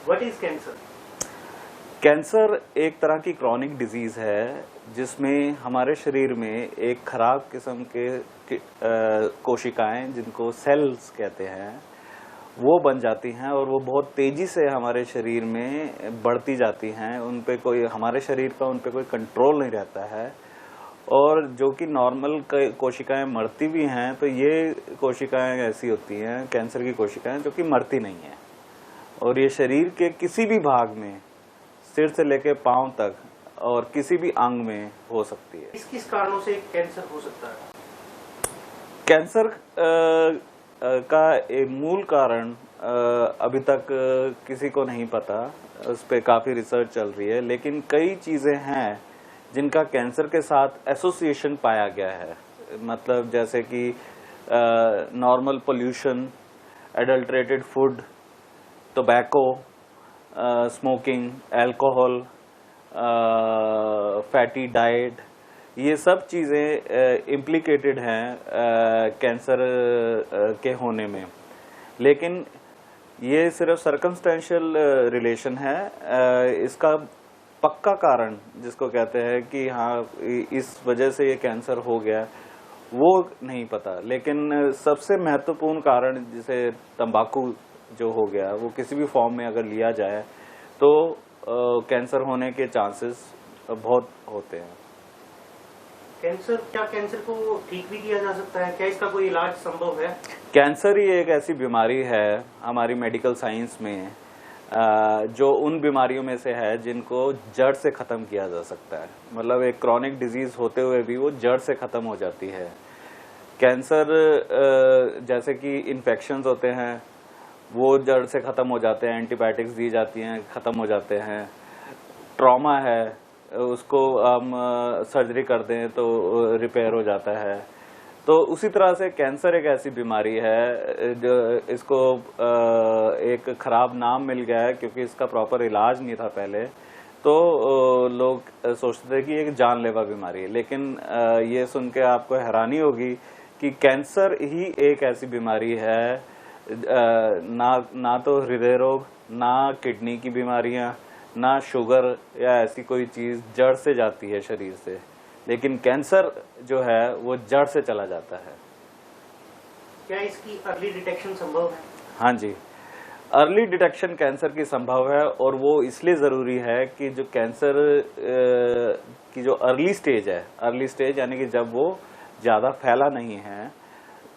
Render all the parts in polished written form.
What is cancer? Cancer एक तरह की क्रॉनिक डिजीज है जिसमें हमारे शरीर में एक खराब किस्म के कोशिकाएं, जिनको सेल्स कहते हैं, वो बन जाती हैं और वो बहुत तेजी से हमारे शरीर में बढ़ती जाती हैं। उन पे कोई, हमारे शरीर का उन पे कोई कंट्रोल नहीं रहता है। और जो कि नॉर्मल कोशिकाएं मरती भी हैं, तो ये कोशिकाएं ऐसी होती हैं, कैंसर की कोशिकाएं, जो कि मरती नहीं हैं और ये शरीर के किसी भी भाग में, सिर से लेके पांव तक और किसी भी अंग में हो सकती है। किस कारणों से कैंसर हो सकता है? कैंसर का एक मूल कारण अभी तक किसी को नहीं पता, उस पर काफी रिसर्च चल रही है, लेकिन कई चीजें हैं जिनका कैंसर के साथ एसोसिएशन पाया गया है। मतलब जैसे कि normal pollution, adulterated food, tobacco, smoking, alcohol, fatty diet, ये सब चीज़ें इम्प्लिकेटेड हैं कैंसर के होने में। लेकिन ये सिर्फ सर्कमस्टेंशियल रिलेशन है। इसका पक्का कारण, जिसको कहते हैं कि हाँ इस वजह से ये कैंसर हो गया, वो नहीं पता। लेकिन सबसे महत्वपूर्ण कारण, जिसे तंबाकू जो हो गया, वो किसी भी फॉर्म में अगर लिया जाए तो कैंसर होने के चांसेस बहुत होते हैं। क्या कैंसर को ठीक भी किया जा सकता है? क्या इसका कोई इलाज संभव है? कैंसर ही एक ऐसी बीमारी है हमारी मेडिकल साइंस में, जो उन बीमारियों में से है जिनको जड़ से खत्म किया जा सकता है। मतलब एक क्रॉनिक डिजीज होते हुए भी वो जड़ से खत्म हो जाती है। कैंसर जैसे कि इन्फेक्शंस होते हैं, वो जड़ से खत्म हो जाते हैं, एंटीबायोटिक्स दी जाती हैं, खत्म हो जाते हैं। ट्रॉमा है, उसको हम सर्जरी कर दें तो रिपेयर हो जाता है। तो उसी तरह से कैंसर एक ऐसी बीमारी है जो, इसको एक खराब नाम मिल गया है क्योंकि इसका प्रॉपर इलाज नहीं था पहले। तो लोग सोचते थे कि एक जानलेवा बीमारी है, लेकिन ये सुन के आपको हैरानी होगी कि कैंसर ही एक ऐसी बीमारी है, ना तो हृदय रोग, ना किडनी की बीमारियां, ना शुगर या ऐसी कोई चीज जड़ से जाती है शरीर से, लेकिन कैंसर जो है वो जड़ से चला जाता है। क्या इसकी अर्ली डिटेक्शन संभव है? हाँ जी, अर्ली डिटेक्शन कैंसर की संभव है, और वो इसलिए जरूरी है कि जो कैंसर की जो अर्ली स्टेज है, अर्ली स्टेज यानी कि जब वो ज्यादा फैला नहीं है,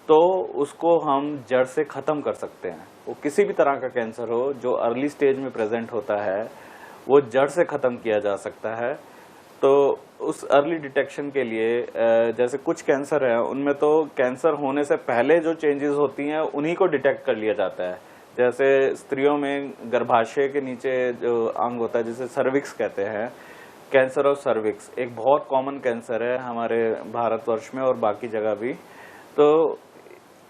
तो उसको हम जड़ से खत्म कर सकते हैं। वो किसी भी तरह का कैंसर हो जो अर्ली स्टेज में प्रेजेंट होता है, वो जड़ से खत्म किया जा सकता है। तो उस अर्ली डिटेक्शन के लिए जैसे कुछ कैंसर है, उनमें तो कैंसर होने से पहले जो चेंजेस होती हैं उन्हीं को डिटेक्ट कर लिया जाता है। जैसे स्त्रियों में गर्भाशय के नीचे जो अंग होता है, जिसे सर्विक्स कहते हैं, कैंसर ऑफ सर्विक्स एक बहुत कॉमन कैंसर है हमारे भारतवर्ष में और बाकी जगह भी। तो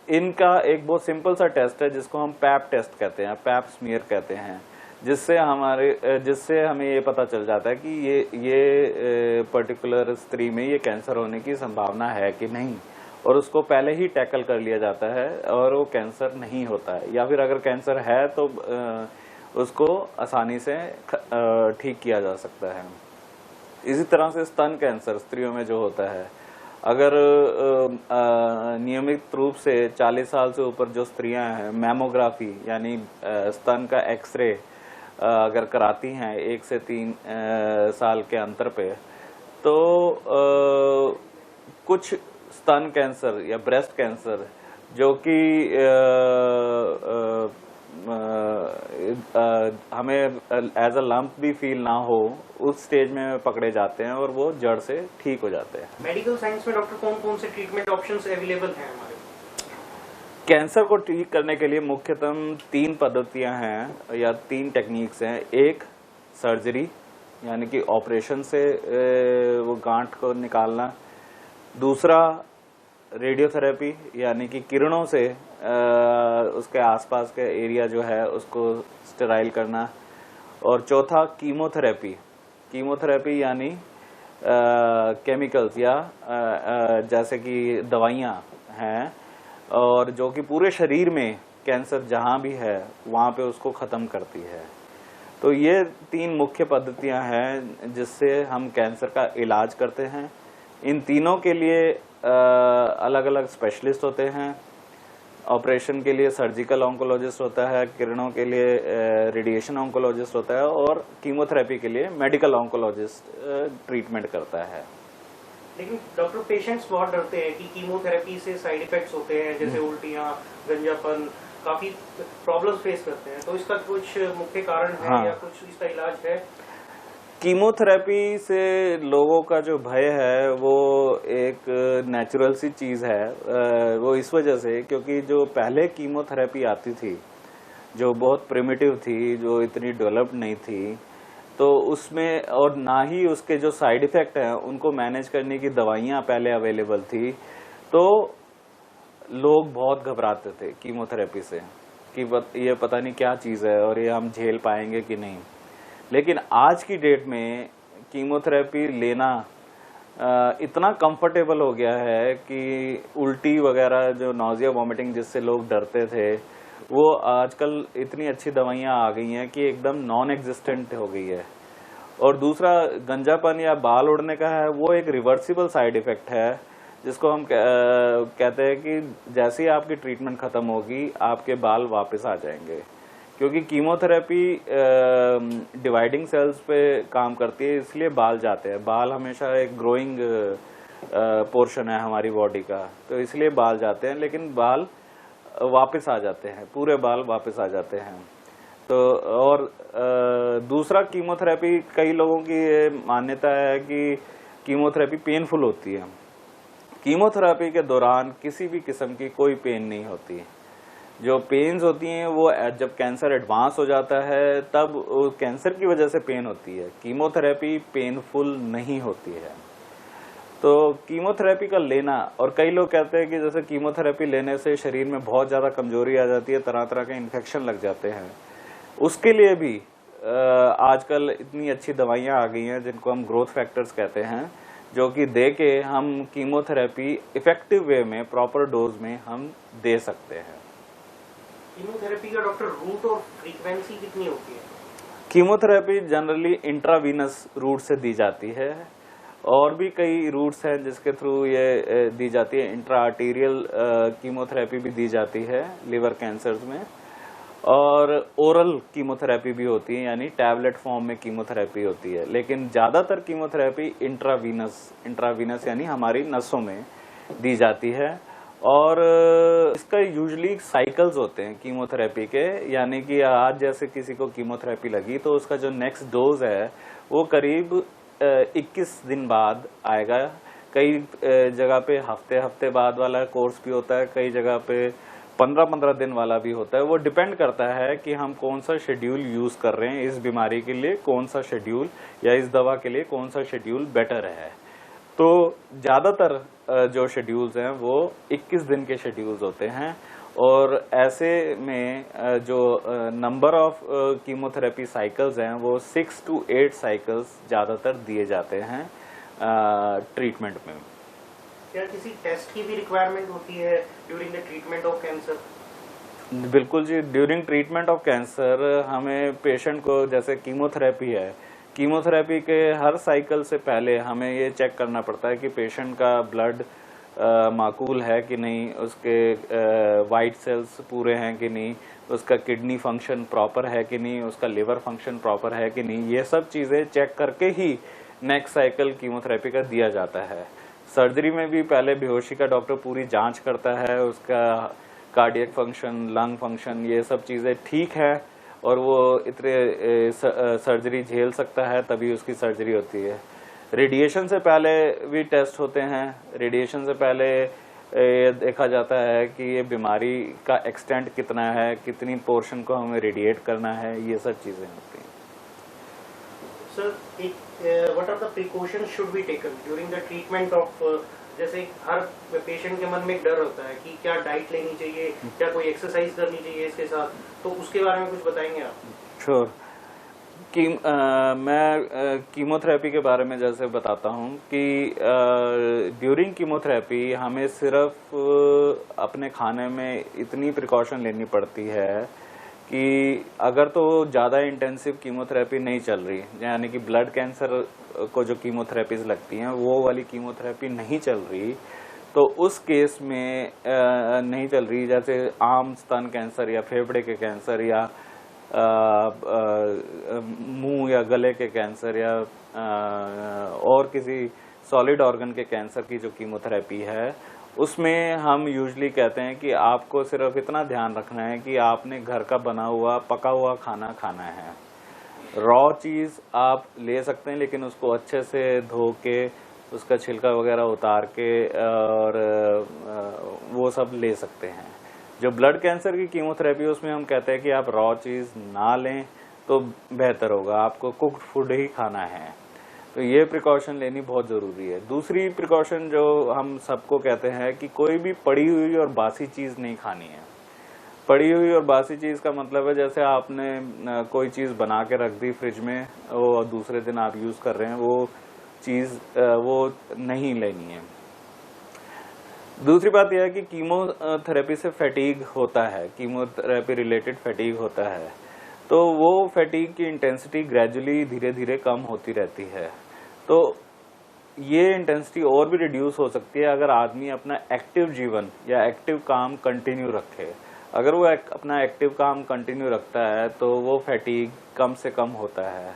इनका एक बहुत सिंपल सा टेस्ट है जिसको हम पैप टेस्ट कहते हैं, पैप स्मीयर कहते हैं, जिससे हमें ये पता चल जाता है कि ये पर्टिकुलर स्त्री में ये कैंसर होने की संभावना है कि नहीं, और उसको पहले ही टैकल कर लिया जाता है और वो कैंसर नहीं होता है। या फिर अगर कैंसर है तो उसको आसानी से ठीक किया जा सकता है। इसी तरह से स्तन कैंसर स्त्रियों में जो होता है, अगर नियमित रूप से 40 साल से ऊपर जो स्त्रियां हैं, मैमोग्राफी यानी स्तन का एक्सरे अगर कराती हैं 1 से 3 साल के अंतर पे, तो कुछ स्तन कैंसर या ब्रेस्ट कैंसर जो कि हमें एज अ लंप भी फील ना हो, उस स्टेज में पकड़े जाते हैं और वो जड़ से ठीक हो जाते हैं। मेडिकल साइंस में डॉक्टर कौन कौन से ट्रीटमेंट ऑप्शंस अवेलेबल हैं हमारे? कैंसर को ठीक करने के लिए मुख्यतः 3 पद्धतियां हैं या 3 टेक्निक्स हैं। एक सर्जरी यानी कि ऑपरेशन से वो गांठ को निकालना। दूसरा रेडियोथेरेपी यानी कि किरणों से उसके आसपास के एरिया जो है उसको स्टेराइल करना। और चौथा कीमोथेरेपी यानी केमिकल्स या जैसे कि दवाइयाँ हैं, और जो कि पूरे शरीर में कैंसर जहाँ भी है वहाँ पे उसको ख़त्म करती है। तो ये 3 मुख्य पद्धतियां हैं जिससे हम कैंसर का इलाज करते हैं। इन तीनों के लिए अलग अलग स्पेशलिस्ट होते हैं। ऑपरेशन के लिए सर्जिकल ऑन्कोलॉजिस्ट होता है, किरणों के लिए रेडिएशन ऑन्कोलॉजिस्ट होता है, और कीमोथेरेपी के लिए मेडिकल ऑन्कोलॉजिस्ट ट्रीटमेंट करता है। लेकिन डॉक्टर, पेशेंट्स बहुत डरते हैं कि कीमोथेरेपी से साइड इफेक्ट्स होते हैं, जैसे उल्टियां, गंजापन, काफी प्रॉब्लम्स फेस करते हैं। तो इसका कुछ मुख्य कारण है? हाँ। या कुछ इसका इलाज है? कीमोथेरेपी से लोगों का जो भय है वो एक नेचुरल सी चीज है। वो इस वजह से क्योंकि जो पहले कीमोथेरेपी आती थी, जो बहुत प्रिमिटिव थी, जो इतनी डेवलप्ड नहीं थी, तो उसमें और ना ही उसके जो साइड इफेक्ट हैं उनको मैनेज करने की दवाइयाँ पहले अवेलेबल थी, तो लोग बहुत घबराते थे कीमोथेरेपी से कि ये पता नहीं क्या चीज़ है और ये हम झेल पाएंगे कि नहीं। लेकिन आज की डेट में कीमोथेरेपी लेना इतना कंफर्टेबल हो गया है कि उल्टी वगैरह, जो नॉजिया वॉमिटिंग जिससे लोग डरते थे, वो आजकल इतनी अच्छी दवाइयाँ आ गई हैं कि एकदम नॉन एग्जिस्टेंट हो गई है। और दूसरा, गंजापन या बाल उड़ने का है, वो एक रिवर्सिबल साइड इफेक्ट है जिसको हम कहते हैं कि जैसे ही आपकी ट्रीटमेंट खत्म होगी आपके बाल वापस आ जाएंगे, क्योंकि कीमोथेरेपी डिवाइडिंग सेल्स पे काम करती है, इसलिए बाल जाते हैं। बाल हमेशा एक ग्रोइंग पोर्शन है हमारी बॉडी का, तो इसलिए बाल जाते हैं, लेकिन बाल वापस आ जाते हैं, पूरे बाल वापस आ जाते हैं। तो और दूसरा, कीमोथेरेपी, कई लोगों की ये मान्यता है कि कीमोथेरेपी पेनफुल होती है। कीमोथेरेपी के दौरान किसी भी किस्म की कोई पेन नहीं होती। जो पेन्स होती हैं वो जब कैंसर एडवांस हो जाता है तब कैंसर की वजह से पेन होती है। कीमोथेरेपी पेनफुल नहीं होती है। तो कीमोथेरेपी का लेना, और कई लोग कहते हैं कि जैसे कीमोथेरेपी लेने से शरीर में बहुत ज़्यादा कमजोरी आ जाती है, तरह तरह के इन्फेक्शन लग जाते हैं, उसके लिए भी आजकल इतनी अच्छी दवाइयाँ आ गई हैं जिनको हम ग्रोथ फैक्टर्स कहते हैं, जो कि दे के हम कीमोथेरेपी इफेक्टिव वे में, प्रॉपर डोज में हम दे सकते हैं। कीमोथेरेपी का डॉक्टर रूट और फ्रीक्वेंसी कितनी होती है? कीमोथेरेपी जनरली इंट्रावीनस रूट से दी जाती है, और भी कई रूट्स हैं जिसके थ्रू ये दी जाती है। इंट्रा आर्टीरियल कीमोथेरेपी भी दी जाती है लिवर कैंसर्स में, और ओरल कीमोथेरेपी भी होती है, यानी टैबलेट फॉर्म में कीमोथेरेपी होती है। लेकिन ज़्यादातर कीमोथेरेपी इंट्रावीनस यानी हमारी नसों में दी जाती है। और इसका यूजुअली साइकिल्स होते हैं कीमोथेरेपी के, यानी कि आज जैसे किसी को कीमोथेरेपी लगी तो उसका जो नेक्स्ट डोज है वो करीब 21 दिन बाद आएगा। कई जगह पे हफ्ते बाद वाला कोर्स भी होता है, कई जगह पे 15-15 दिन वाला भी होता है। वो डिपेंड करता है कि हम कौन सा शेड्यूल यूज कर रहे हैं, इस बीमारी के लिए कौन सा शेड्यूल, या इस दवा के लिए कौन सा शेड्यूल बेटर है। तो ज्यादातर जो शेड्यूल्स हैं वो 21 दिन के शेड्यूल्स होते हैं, और ऐसे में जो नंबर ऑफ कीमोथेरेपी साइकिल्स हैं वो 6 to 8 साइकिल्स ज्यादातर दिए जाते हैं ट्रीटमेंट में। क्या किसी टेस्ट की भी रिक्वायरमेंट होती है during the treatment of cancer? बिल्कुल जी, ड्यूरिंग ट्रीटमेंट ऑफ कैंसर हमें पेशेंट को, जैसे कीमोथेरेपी है, कीमोथेरेपी के हर साइकिल से पहले हमें ये चेक करना पड़ता है कि पेशेंट का ब्लड माकूल है कि नहीं, उसके वाइट सेल्स पूरे हैं कि नहीं, उसका किडनी फंक्शन प्रॉपर है कि नहीं, उसका लिवर फंक्शन प्रॉपर है कि नहीं। ये सब चीज़ें चेक करके ही नेक्स्ट साइकिल कीमोथेरेपी का दिया जाता है। सर्जरी में भी पहले बेहोशी का डॉक्टर पूरी जांच करता है, उसका कार्डियक फंक्शन, लंग फंक्शन, ये सब चीज़ें ठीक है और वो इतने सर्जरी झेल सकता है, तभी उसकी सर्जरी होती है। रेडिएशन से पहले भी टेस्ट होते हैं। रेडिएशन से पहले ये देखा जाता है कि ये बीमारी का एक्सटेंट कितना है, कितनी पोर्शन को हमें रेडिएट करना है, ये सब चीज़ें होती हैं। Sir, what are the precautions should be taken during the treatment of, जैसे हर पेशेंट के मन में एक डर होता है कि क्या डाइट लेनी चाहिए, क्या कोई एक्सरसाइज करनी चाहिए इसके साथ, तो उसके बारे में कुछ बताएंगे आप? श्योर। मैं कीमोथेरेपी के बारे में जैसे बताता हूँ कि ड्यूरिंग कीमोथेरेपी हमें सिर्फ अपने खाने में इतनी प्रिकॉशन लेनी पड़ती है कि अगर तो ज़्यादा इंटेंसिव कीमोथेरेपी नहीं चल रही, यानी कि ब्लड कैंसर को जो कीमोथेरेपीज लगती हैं वो वाली कीमोथेरेपी नहीं चल रही, तो उस केस में नहीं चल रही, जैसे आम स्तन कैंसर या फेफड़े के कैंसर या मुंह या गले के कैंसर या और किसी सॉलिड ऑर्गन के कैंसर की जो कीमोथेरेपी है, उसमें हम यूजुअली कहते हैं कि आपको सिर्फ इतना ध्यान रखना है कि आपने घर का बना हुआ पका हुआ खाना खाना है। रॉ चीज़ आप ले सकते हैं, लेकिन उसको अच्छे से धो के उसका छिलका वगैरह उतार के और वो सब ले सकते हैं। जो ब्लड कैंसर की कीमोथेरेपी उसमें हम कहते हैं कि आप रॉ चीज़ ना लें तो बेहतर होगा, आपको कुक्ड फूड ही खाना है। तो ये प्रिकॉशन लेनी बहुत ज़रूरी है। दूसरी प्रिकॉशन जो हम सबको कहते हैं कि कोई भी पड़ी हुई और बासी चीज़ नहीं खानी है। पड़ी हुई और बासी चीज़ का मतलब है जैसे आपने कोई चीज़ बना के रख दी फ्रिज में और दूसरे दिन आप यूज़ कर रहे हैं, वो चीज़ वो नहीं लेनी है। दूसरी बात यह है कि कीमोथेरेपी से फैटीग होता है, कीमोथेरेपी रिलेटेड फैटीग होता है, तो वो फैटीग की इंटेंसिटी ग्रेजुअली धीरे धीरे कम होती रहती है। तो ये इंटेंसिटी और भी रिड्यूस हो सकती है अगर आदमी अपना एक्टिव जीवन या एक्टिव काम कंटिन्यू रखे। अगर वो अपना एक्टिव काम कंटिन्यू रखता है तो वो फैटीग कम से कम होता है।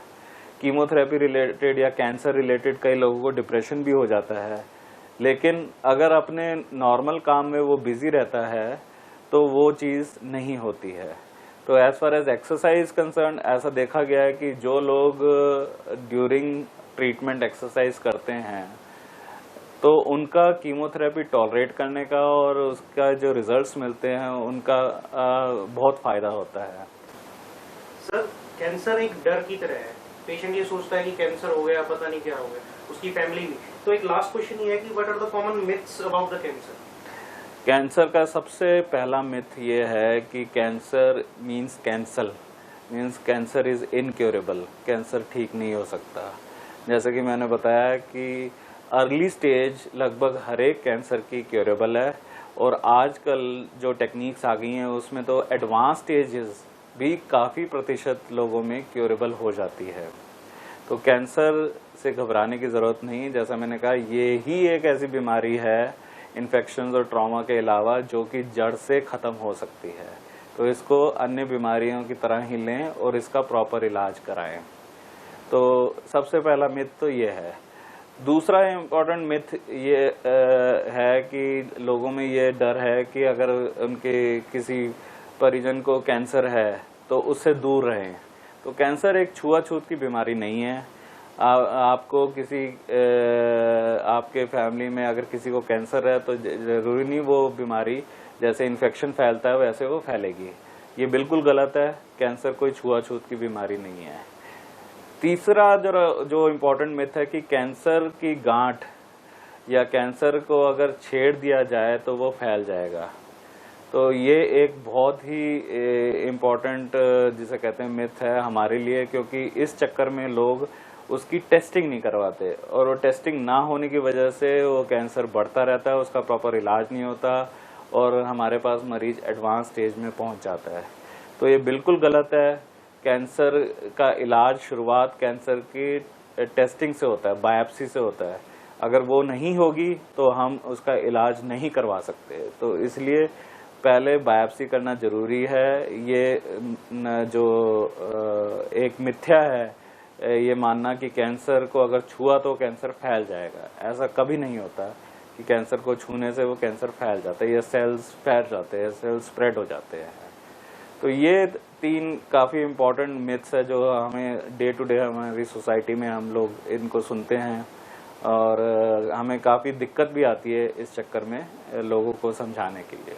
कीमोथेरेपी रिलेटेड या कैंसर रिलेटेड कई लोगों को डिप्रेशन भी हो जाता है, लेकिन अगर अपने नॉर्मल काम में वो बिजी रहता है तो वो चीज़ नहीं होती है। तो as far as exercise concern, ऐसा देखा गया है कि जो लोग ड्यूरिंग ट्रीटमेंट एक्सरसाइज करते हैं तो उनका कीमोथेरेपी टॉलरेट करने का और उसका जो रिजल्ट्स मिलते हैं उनका बहुत फायदा होता है। सर, कैंसर एक डर की तरह है, पेशेंट ये सोचता है कि कैंसर हो गया, पता नहीं क्या हो गया, उसकी फैमिली भी। तो एक लास्ट क्वेश्चन ये है कि what are the common myths about the cancer? Cancer का सबसे पहला मिथ ये है कि cancer means cancer is incurable, cancer ठीक नहीं हो सकता। जैसे कि मैंने बताया कि अर्ली स्टेज लगभग हर एक कैंसर की क्योरेबल है, और आजकल जो टेक्निक्स आ गई हैं उसमें तो एडवांस स्टेजेस भी काफ़ी प्रतिशत लोगों में क्योरेबल हो जाती है। तो कैंसर से घबराने की ज़रूरत नहीं। जैसा मैंने कहा, ये ही एक ऐसी बीमारी है इन्फेक्शंस और ट्रॉमा के अलावा जो कि जड़ से ख़त्म हो सकती है। तो इसको अन्य बीमारियों की तरह ही लें और इसका प्रॉपर इलाज कराएं। तो सबसे पहला मिथ तो ये है। दूसरा इम्पॉर्टेंट मिथ ये है कि लोगों में ये डर है कि अगर उनके किसी परिजन को कैंसर है तो उससे दूर रहें। तो कैंसर एक छुआछूत की बीमारी नहीं है। आपको किसी आपके फैमिली में अगर किसी को कैंसर है तो ज़रूरी नहीं वो बीमारी जैसे इन्फेक्शन फैलता है वैसे वो फैलेगी। ये बिल्कुल गलत है। कैंसर कोई छुआछूत की बीमारी नहीं है। तीसरा जो इम्पोर्टेंट मिथ है कि कैंसर की गांठ या कैंसर को अगर छेड़ दिया जाए तो वो फैल जाएगा। तो ये एक बहुत ही इम्पोर्टेंट जिसे कहते हैं मिथ है हमारे लिए, क्योंकि इस चक्कर में लोग उसकी टेस्टिंग नहीं करवाते और वो टेस्टिंग ना होने की वजह से वो कैंसर बढ़ता रहता है, उसका प्रॉपर इलाज नहीं होता और हमारे पास मरीज एडवांस स्टेज में पहुंच जाता है। तो ये बिल्कुल गलत है। कैंसर का इलाज शुरुआत कैंसर की टेस्टिंग से होता है, बायोप्सी से होता है। अगर वो नहीं होगी तो हम उसका इलाज नहीं करवा सकते। तो इसलिए पहले बायोप्सी करना ज़रूरी है। ये जो एक मिथ्या है ये मानना कि कैंसर को अगर छुआ तो कैंसर फैल जाएगा, ऐसा कभी नहीं होता कि कैंसर को छूने से वो कैंसर फैल जाता है। ये सेल्स फैल जाते हैं, सेल्स स्प्रेड हो जाते हैं। तो ये तीन काफ़ी इम्पोर्टेंट मिथ्स है जो हमें डे टू डे हमारी सोसाइटी में हम लोग इनको सुनते हैं और हमें काफ़ी दिक्कत भी आती है इस चक्कर में लोगों को समझाने के लिए।